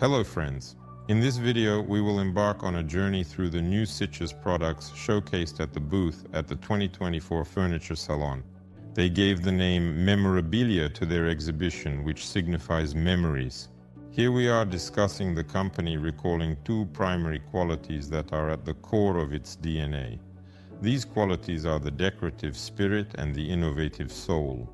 Hello friends. In this video, we will embark on a journey through the new sicis products showcased at the booth at the 2024 Furniture Salon. They gave the name Memorabilia to their exhibition, which signifies memories. Here we are discussing the company recalling two primary qualities that are at the core of its DNA. These qualities are the decorative spirit and the innovative soul.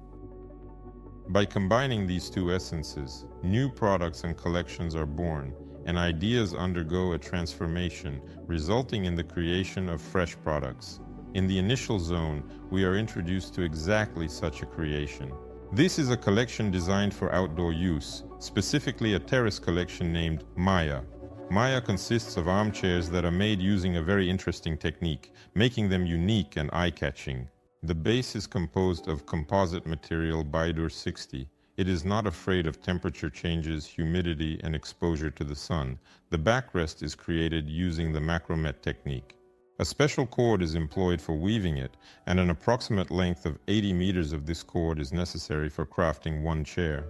By combining these two essences, new products and collections are born, and ideas undergo a transformation, resulting in the creation of fresh products. In the initial zone, we are introduced to exactly such a creation. This is a collection designed for outdoor use, specifically a terrace collection named Maya. Maya consists of armchairs that are made using a very interesting technique, making them unique and eye-catching. The base is composed of composite material Bidur 60. It is not afraid of temperature changes, humidity, and exposure to the sun. The backrest is created using the macromet technique. A special cord is employed for weaving it, and an approximate length of 80 meters of this cord is necessary for crafting one chair.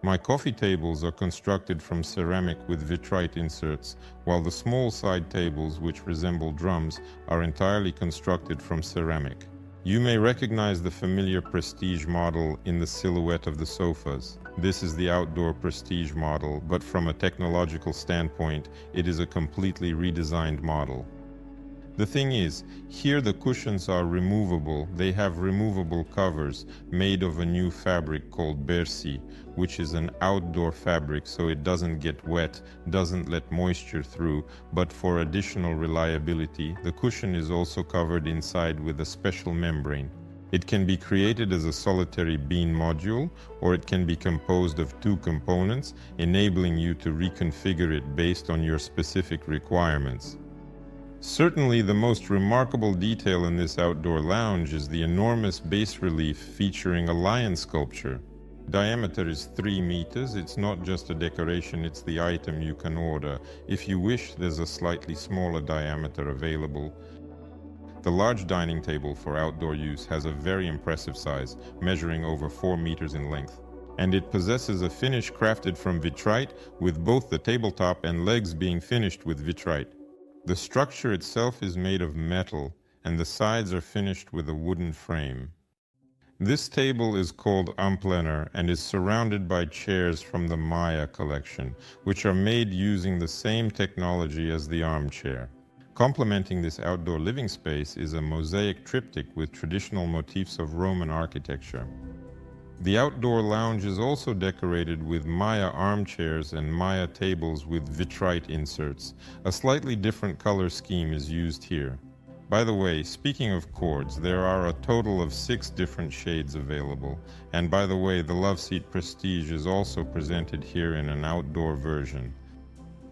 My coffee tables are constructed from ceramic with vitrite inserts, while the small side tables, which resemble drums, are entirely constructed from ceramic. You may recognize the familiar Prestige model in the silhouette of the sofas. This is the outdoor Prestige model, but from a technological standpoint, it is a completely redesigned model. The thing is, here the cushions are removable. They have removable covers made of a new fabric called Bercy, which is an outdoor fabric so it doesn't get wet, doesn't let moisture through, but for additional reliability, the cushion is also covered inside with a special membrane. It can be created as a solitary bean module, or it can be composed of two components, enabling you to reconfigure it based on your specific requirements. Certainly the most remarkable detail in this outdoor lounge is the enormous bas relief featuring a lion sculpture. Diameter is 3 meters. It's not just a decoration, it's the item you can order. If you wish, there's a slightly smaller diameter available. The large dining table for outdoor use has a very impressive size, measuring over 4 meters in length. And it possesses a finish crafted from vitrite, with both the tabletop and legs being finished with vitrite. The structure itself is made of metal, and the sides are finished with a wooden frame. This table is called Amplener and is surrounded by chairs from the Maya collection, which are made using the same technology as the armchair. Complementing this outdoor living space is a mosaic triptych with traditional motifs of Roman architecture. The outdoor lounge is also decorated with Maya armchairs and Maya tables with vitrite inserts. A slightly different color scheme is used here. By the way, speaking of cords, there are a total of 6 different shades available. And by the way, the Love Seat Prestige is also presented here in an outdoor version.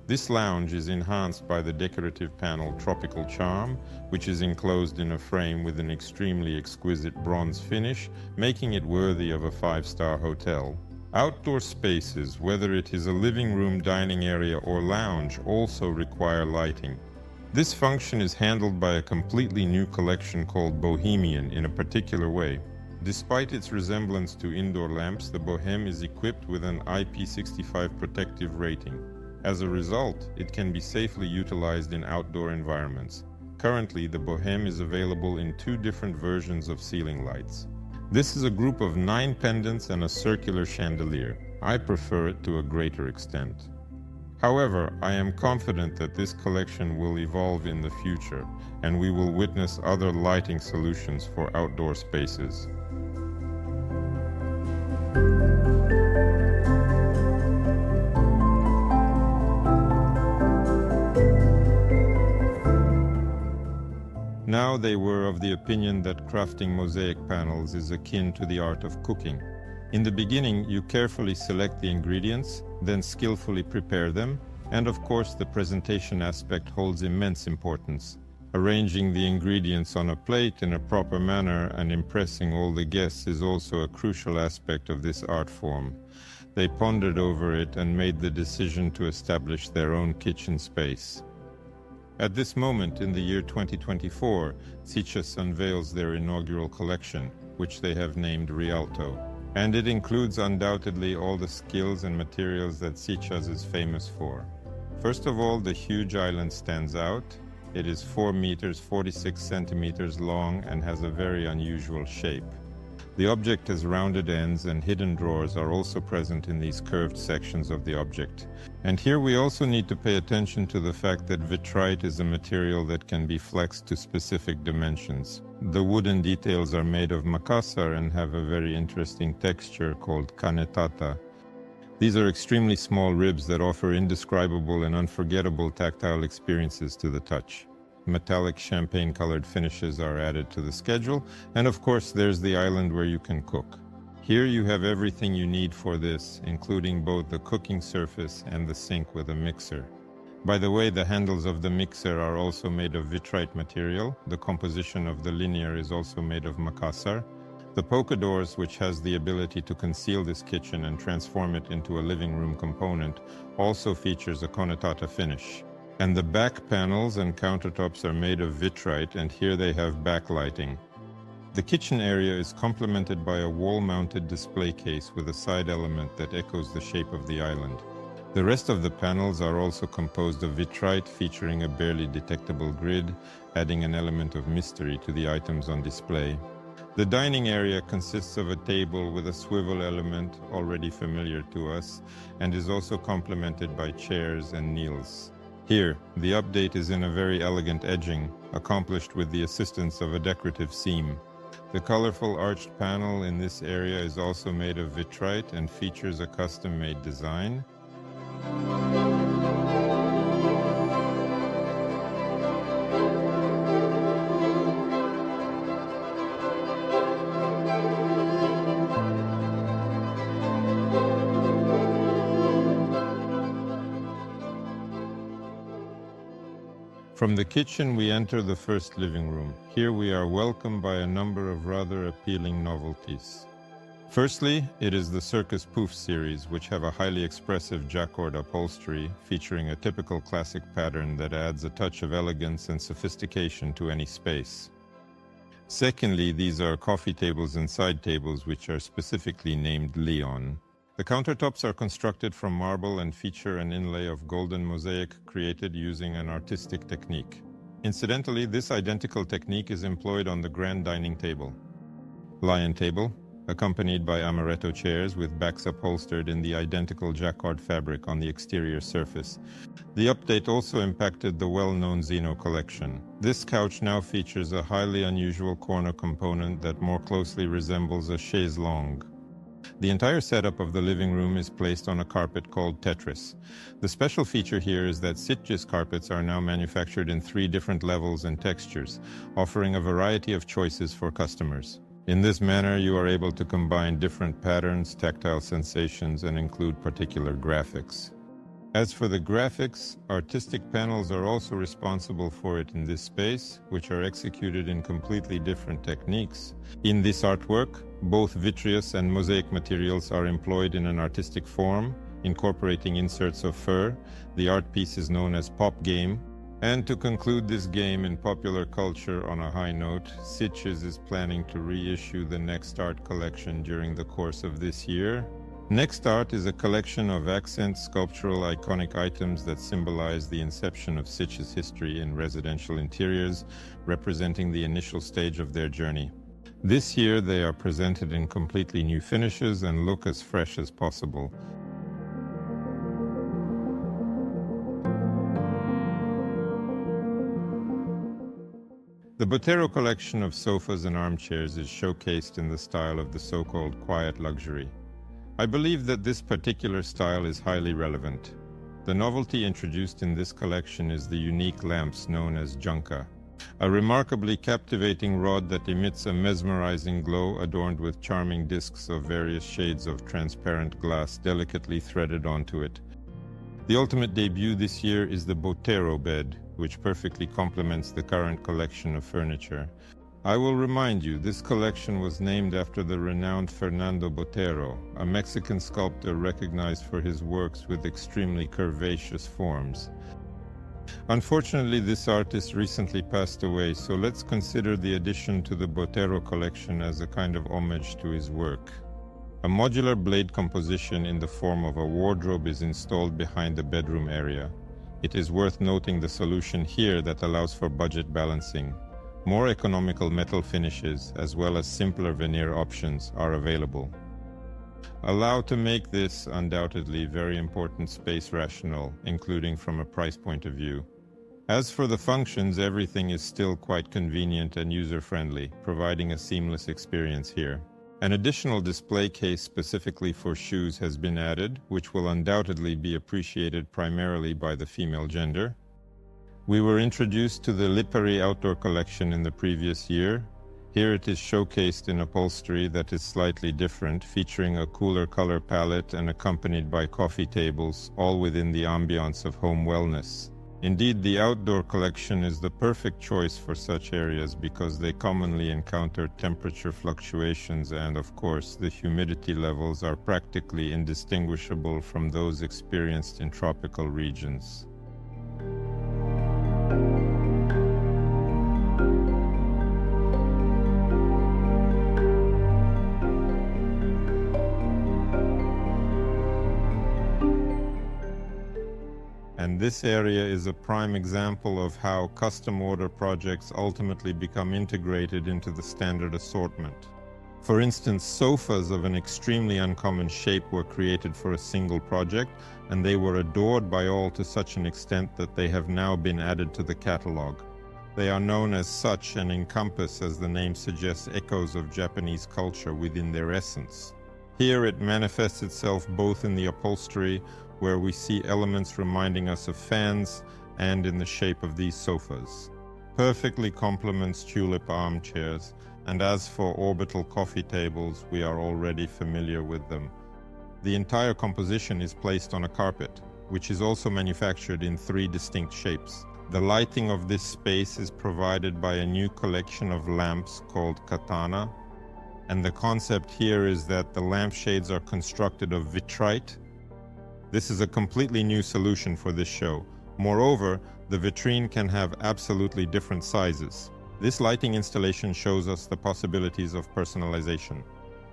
This lounge is enhanced by the decorative panel Tropical Charm, which is enclosed in a frame with an extremely exquisite bronze finish, making it worthy of a 5-star hotel. Outdoor spaces, whether it is a living room, dining area, or lounge, also require lighting. This function is handled by a completely new collection called Bohemian in a particular way. Despite its resemblance to indoor lamps, the Bohem is equipped with an IP65 protective rating. As a result, it can be safely utilized in outdoor environments. Currently, the Bohem is available in 2 different versions of ceiling lights. This is a group of 9 pendants and a circular chandelier. I prefer it to a greater extent. However, I am confident that this collection will evolve in the future, and we will witness other lighting solutions for outdoor spaces. Now they were of the opinion that crafting mosaic panels is akin to the art of cooking. In the beginning, you carefully select the ingredients, then skillfully prepare them, and of course the presentation aspect holds immense importance. Arranging the ingredients on a plate in a proper manner and impressing all the guests is also a crucial aspect of this art form. They pondered over it and made the decision to establish their own kitchen space. At this moment in the year 2024, sicis unveils their inaugural collection, which they have named Rialto. And it includes undoubtedly all the skills and materials that sicis is famous for. First of all, the huge island stands out. It is 4 meters 46 centimeters long and has a very unusual shape. The object has rounded ends, and hidden drawers are also present in these curved sections of the object. And here we also need to pay attention to the fact that vitrite is a material that can be flexed to specific dimensions. The wooden details are made of macassar and have a very interesting texture called canetata. These are extremely small ribs that offer indescribable and unforgettable tactile experiences to the touch. Metallic champagne-colored finishes are added to the schedule, and of course there's the island where you can cook. Here you have everything you need for this, including both the cooking surface and the sink with a mixer. By the way, the handles of the mixer are also made of vitrite material. The composition of the linear is also made of macassar. The polka doors, which has the ability to conceal this kitchen and transform it into a living room component, also features a conetata finish. And the back panels and countertops are made of vitrite, and here they have backlighting. The kitchen area is complemented by a wall-mounted display case with a side element that echoes the shape of the island. The rest of the panels are also composed of vitrite, featuring a barely detectable grid, adding an element of mystery to the items on display. The dining area consists of a table with a swivel element, already familiar to us, and is also complemented by chairs and kneels. Here, the update is in a very elegant edging, accomplished with the assistance of a decorative seam. The colorful arched panel in this area is also made of vitrite and features a custom-made design. From the kitchen we enter the first living room. Here we are welcomed by a number of rather appealing novelties. Firstly, it is the Circus Poof series, which have a highly expressive jacquard upholstery featuring a typical classic pattern that adds a touch of elegance and sophistication to any space. Secondly, these are coffee tables and side tables, which are specifically named Leon. The countertops are constructed from marble and feature an inlay of golden mosaic created using an artistic technique. Incidentally, this identical technique is employed on the grand dining table. Lion table, accompanied by amaretto chairs with backs upholstered in the identical jacquard fabric on the exterior surface. The update also impacted the well-known Zeno collection. This couch now features a highly unusual corner component that more closely resembles a chaise longue. The entire setup of the living room is placed on a carpet called Tetris. The special feature here is that sicis carpets are now manufactured in 3 different levels and textures, offering a variety of choices for customers. In this manner, you are able to combine different patterns, tactile sensations, and include particular graphics. As for the graphics, artistic panels are also responsible for it in this space, which are executed in completely different techniques. In this artwork, both vitreous and mosaic materials are employed in an artistic form, incorporating inserts of fur. The art piece is known as Pop Game. And to conclude this game in popular culture on a high note, Sicis is planning to reissue the Next Art collection during the course of this year. Next Art is a collection of accent sculptural iconic items that symbolize the inception of Sicis history in residential interiors, representing the initial stage of their journey. This year they are presented in completely new finishes and look as fresh as possible. The Botero collection of sofas and armchairs is showcased in the style of the so-called quiet luxury. I believe that this particular style is highly relevant. The novelty introduced in this collection is the unique lamps known as junca, a remarkably captivating rod that emits a mesmerizing glow adorned with charming discs of various shades of transparent glass delicately threaded onto it. The ultimate debut this year is the Botero bed, which perfectly complements the current collection of furniture. I will remind you, this collection was named after the renowned Fernando Botero, a Mexican sculptor recognized for his works with extremely curvaceous forms. Unfortunately, this artist recently passed away, so let's consider the addition to the Botero collection as a kind of homage to his work. A modular blade composition in the form of a wardrobe is installed behind the bedroom area. It is worth noting the solution here that allows for budget balancing. More economical metal finishes, as well as simpler veneer options, are available. Allow to make this undoubtedly very important space rational, including from a price point of view. As for the functions, everything is still quite convenient and user-friendly, providing a seamless experience here. An additional display case specifically for shoes has been added, which will undoubtedly be appreciated primarily by the female gender. We were introduced to the Lipari outdoor collection in the previous year. Here it is showcased in upholstery that is slightly different, featuring a cooler color palette and accompanied by coffee tables, all within the ambiance of home wellness. Indeed, the outdoor collection is the perfect choice for such areas because they commonly encounter temperature fluctuations and, of course, the humidity levels are practically indistinguishable from those experienced in tropical regions. And this area is a prime example of how custom order projects ultimately become integrated into the standard assortment. For instance, sofas of an extremely uncommon shape were created for a single project, and they were adored by all to such an extent that they have now been added to the catalog. They are known as such and encompass, as the name suggests, echoes of Japanese culture within their essence. Here it manifests itself both in the upholstery, where we see elements reminding us of fans, and in the shape of these sofas. Perfectly complements tulip armchairs, and as for orbital coffee tables, we are already familiar with them. The entire composition is placed on a carpet, which is also manufactured in 3 distinct shapes. The lighting of this space is provided by a new collection of lamps called katana, and the concept here is that the lampshades are constructed of vitrite. This is a completely new solution for this show. Moreover, the vitrine can have absolutely different sizes. This lighting installation shows us the possibilities of personalization.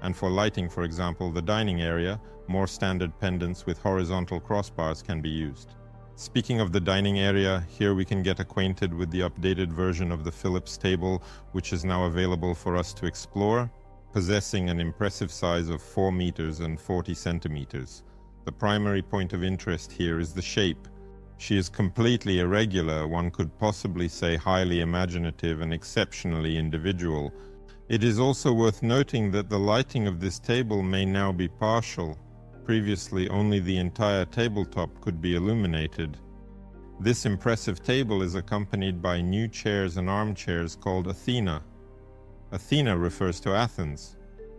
And for lighting, for example, the dining area, more standard pendants with horizontal crossbars can be used. Speaking of the dining area, here we can get acquainted with the updated version of the Philips table, which is now available for us to explore, possessing an impressive size of 4 meters and 40 centimeters. The primary point of interest here is the shape. She is completely irregular, one could possibly say highly imaginative and exceptionally individual. It is also worth noting that the lighting of this table may now be partial. Previously, only the entire tabletop could be illuminated. This impressive table is accompanied by new chairs and armchairs called Athena. Athena refers to Athens.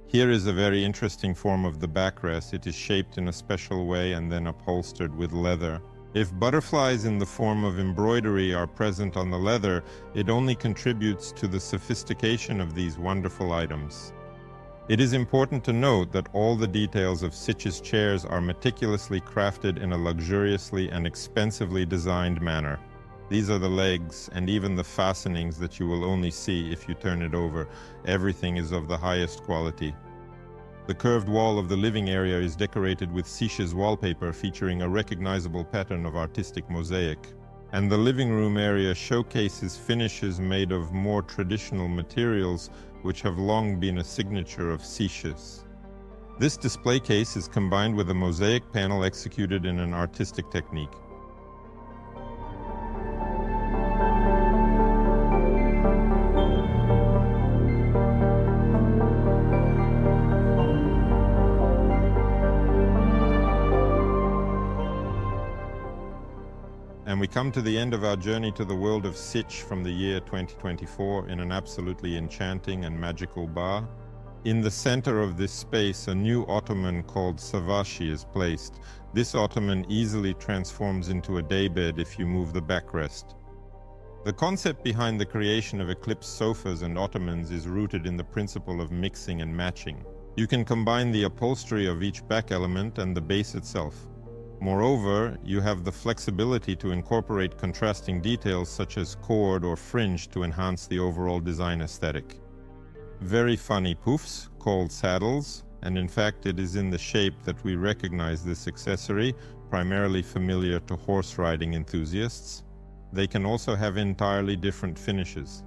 Here is a very interesting form of the backrest. It is shaped in a special way and then upholstered with leather. If butterflies in the form of embroidery are present on the leather, it only contributes to the sophistication of these wonderful items. It is important to note that all the details of sicis chairs are meticulously crafted in a luxuriously and expensively designed manner. These are the legs and even the fastenings that you will only see if you turn it over. Everything is of the highest quality. The curved wall of the living area is decorated with sicis wallpaper featuring a recognizable pattern of artistic mosaic. And the living room area showcases finishes made of more traditional materials which have long been a signature of sicis. This display case is combined with a mosaic panel executed in an artistic technique. And we come to the end of our journey to the world of Sich from the year 2024 in an absolutely enchanting and magical bar. In the center of this space, a new ottoman called Savashi is placed. This ottoman easily transforms into a daybed if you move the backrest. The concept behind the creation of eclipse sofas and ottomans is rooted in the principle of mixing and matching. You can combine the upholstery of each back element and the base itself. Moreover, you have the flexibility to incorporate contrasting details such as cord or fringe to enhance the overall design aesthetic. Very funny poofs, called saddles, and in fact it is in the shape that we recognize this accessory, primarily familiar to horse riding enthusiasts. They can also have entirely different finishes.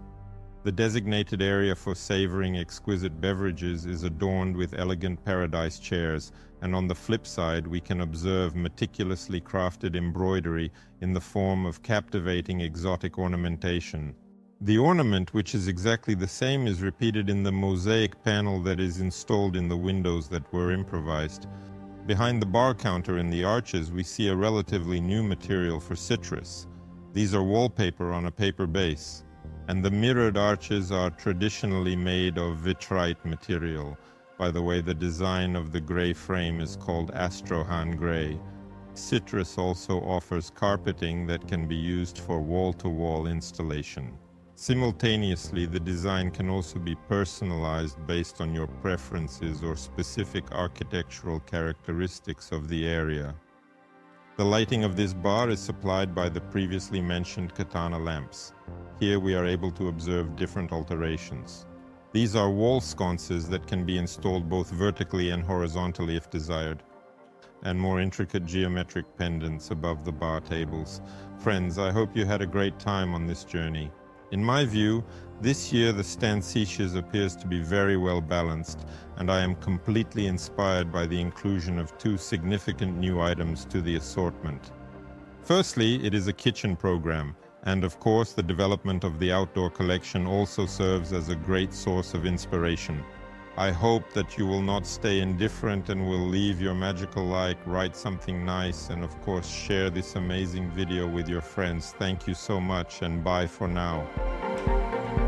The designated area for savoring exquisite beverages is adorned with elegant paradise chairs, and on the flip side we can observe meticulously crafted embroidery in the form of captivating exotic ornamentation. The ornament, which is exactly the same, is repeated in the mosaic panel that is installed in the windows that were improvised. Behind the bar counter in the arches, we see a relatively new material for citrus. These are wallpaper on a paper base, and the mirrored arches are traditionally made of vitrite material. By the way, the design of the gray frame is called Astrohan Gray. Citrus also offers carpeting that can be used for wall-to-wall installation. Simultaneously, the design can also be personalized based on your preferences or specific architectural characteristics of the area. The lighting of this bar is supplied by the previously mentioned katana lamps. Here we are able to observe different alterations. These are wall sconces that can be installed both vertically and horizontally if desired, and more intricate geometric pendants above the bar tables. Friends, I hope you had a great time on this journey. In my view, this year the stand sicis appears to be very well balanced, and I am completely inspired by the inclusion of two significant new items to the assortment. Firstly, it is a kitchen program, and of course the development of the outdoor collection also serves as a great source of inspiration. I hope that you will not stay indifferent and will leave your magical like, write something nice, and of course share this amazing video with your friends. Thank you so much, and bye for now.